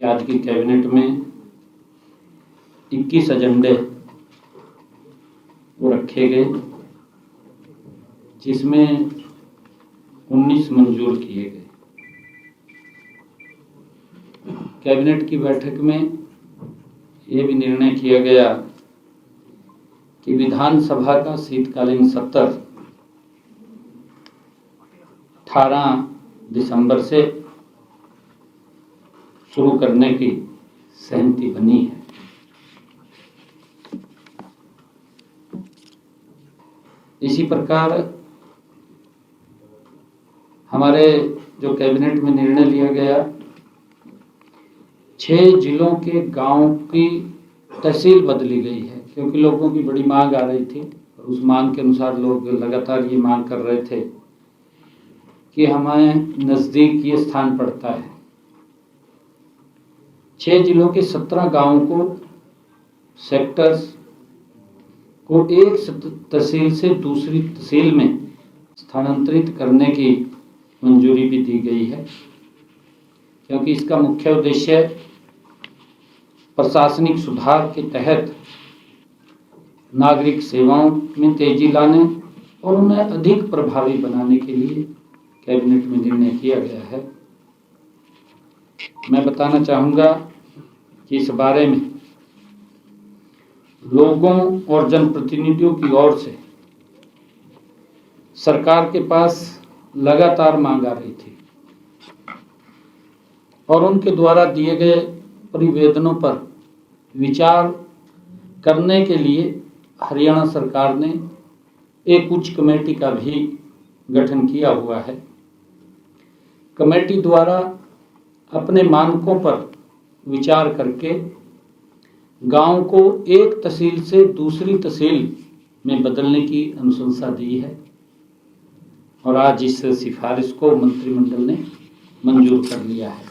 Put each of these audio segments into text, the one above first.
आज की कैबिनेट में 21 एजेंडे वो रखे गए, जिसमें 19 मंजूर किए गए। कैबिनेट की बैठक में ये भी निर्णय किया गया कि विधानसभा का शीतकालीन सत्र 18 दिसंबर से शुरू करने की सहमति बनी है। इसी प्रकार हमारे जो कैबिनेट में निर्णय लिया गया, 6 जिलों के गांव की तहसील बदली गई है, क्योंकि लोगों की बड़ी मांग आ रही थी और उस मांग के अनुसार लोग लगातार ये मांग कर रहे थे कि हमें नज़दीक ये स्थान पड़ता है। 6 जिलों के 17 गांवों को, सेक्टर्स को एक तहसील से दूसरी तहसील में स्थानांतरित करने की मंजूरी भी दी गई है, क्योंकि इसका मुख्य उद्देश्य प्रशासनिक सुधार के तहत नागरिक सेवाओं में तेजी लाने और उन्हें अधिक प्रभावी बनाने के लिए कैबिनेट में निर्णय किया गया है। मैं बताना चाहूँगा कि इस बारे में लोगों और जनप्रतिनिधियों की ओर से सरकार के पास लगातार मांग आ रही थी और उनके द्वारा दिए गए प्रतिवेदनों पर विचार करने के लिए हरियाणा सरकार ने एक उच्च कमेटी का भी गठन किया हुआ है। कमेटी द्वारा अपने मानकों पर विचार करके गांव को एक तहसील से दूसरी तहसील में बदलने की अनुशंसा दी है और आज इस सिफारिश को मंत्रिमंडल ने मंजूर कर लिया है।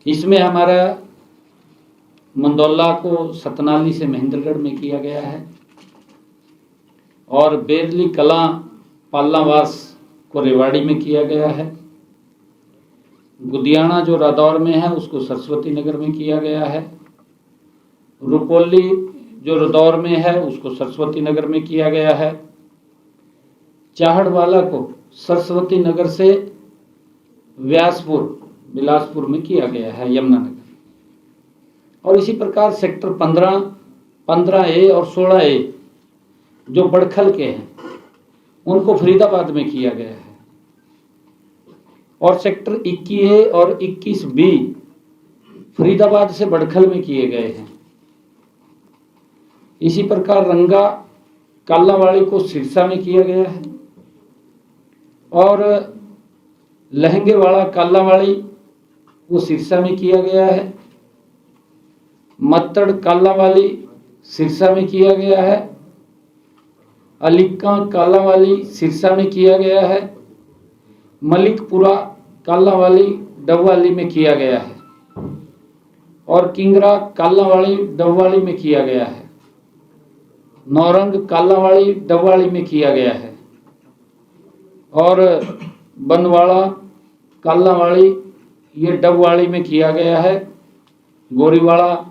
इसमें हमारा मंदौला को सतनाली से महेंद्रगढ़ में किया गया है और बेरली कलां पालावास को रेवाड़ी में किया गया है। गुदियाना जो रादौर में है उसको सरस्वती नगर में किया गया है। रुपोली जो रादौर में है उसको सरस्वती नगर में किया गया है। चाहड़वाला को सरस्वती नगर से व्यासपुर बिलासपुर में किया गया है, यमुनानगर। और इसी प्रकार सेक्टर 15, 15A और 16A जो बड़खल के हैं उनको फरीदाबाद में किया गया है और सेक्टर 21A और 21B फरीदाबाद से बड़खल में किए गए हैं। इसी प्रकार रंगा कालावाड़ी को सिरसा में किया गया है और लहंगेवाड़ा कालावाड़ी वो सिरसा में किया गया है। मत्तड़ कालावाली सिरसा में किया गया है। अलीका कालावाली सिरसा में किया गया है। मलिकपुरा कालावाली डबवाली में किया गया है और किंगरा कालावाड़ी डबवाली में किया गया है। नौरंग कालावाड़ी डबवाली में किया गया है और बनवाड़ा कालावाड़ी ये डबवाली में किया गया है। गोरीवाड़ा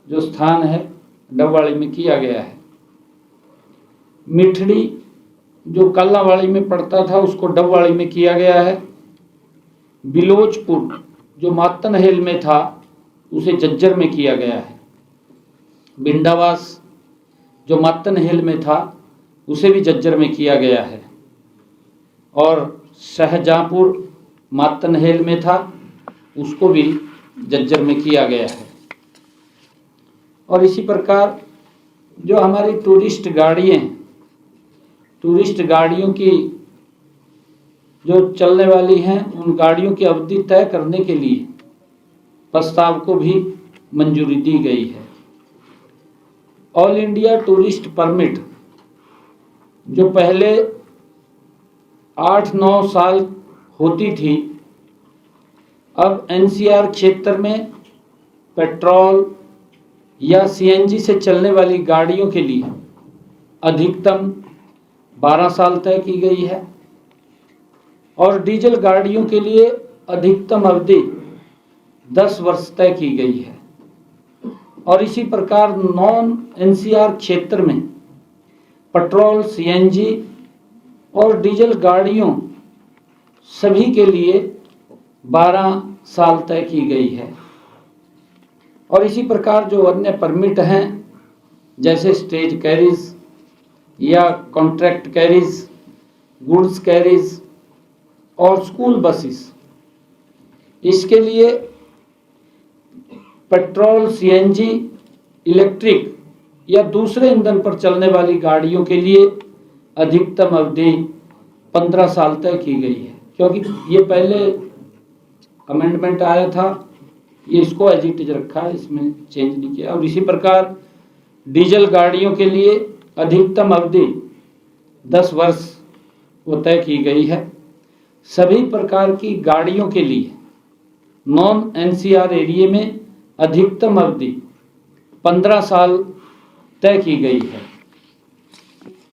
जो स्थान है डबवाली में किया गया है। मिठड़ी जो कालावाड़ी में पड़ता था उसको डबवाली में किया गया है। बिलोचपुर जो मातनहेल में था उसे जज्जर में किया गया है। बिंडावास जो मातनहेल में था उसे भी जज्जर में किया गया है और शाहजहाँपुर मातनहेल में था उसको भी जज्जर में किया गया है। और इसी प्रकार जो हमारी टूरिस्ट गाड़ियों की जो चलने वाली हैं उन गाड़ियों की अवधि तय करने के लिए प्रस्ताव को भी मंजूरी दी गई है। ऑल इंडिया टूरिस्ट परमिट जो पहले 8-9 साल होती थी, अब NCR क्षेत्र में पेट्रोल या CNG से चलने वाली गाड़ियों के लिए अधिकतम 12 साल तय की गई है और डीजल गाड़ियों के लिए अधिकतम अवधि 10 वर्ष तय की गई है। और इसी प्रकार नॉन एनसीआर क्षेत्र में पेट्रोल, सीएनजी और डीजल गाड़ियों सभी के लिए 12 साल तय की गई है। और इसी प्रकार जो अन्य परमिट हैं जैसे स्टेज कैरीज या कॉन्ट्रैक्ट कैरीज, गुड्स कैरीज और स्कूल बसेस, इसके लिए पेट्रोल, सीएनजी, इलेक्ट्रिक या दूसरे ईंधन पर चलने वाली गाड़ियों के लिए अधिकतम अवधि 15 साल तय की गई है। क्योंकि ये पहले अमेंडमेंट आया था, ये इसको एज इट इज रखा है, इसमें चेंज नहीं किया। और इसी प्रकार डीजल गाड़ियों के लिए अधिकतम अवधि 10 वर्ष वो तय की गई है। सभी प्रकार की गाड़ियों के लिए नॉन एनसीआर एरिया में अधिकतम अवधि 15 साल तय की गई है।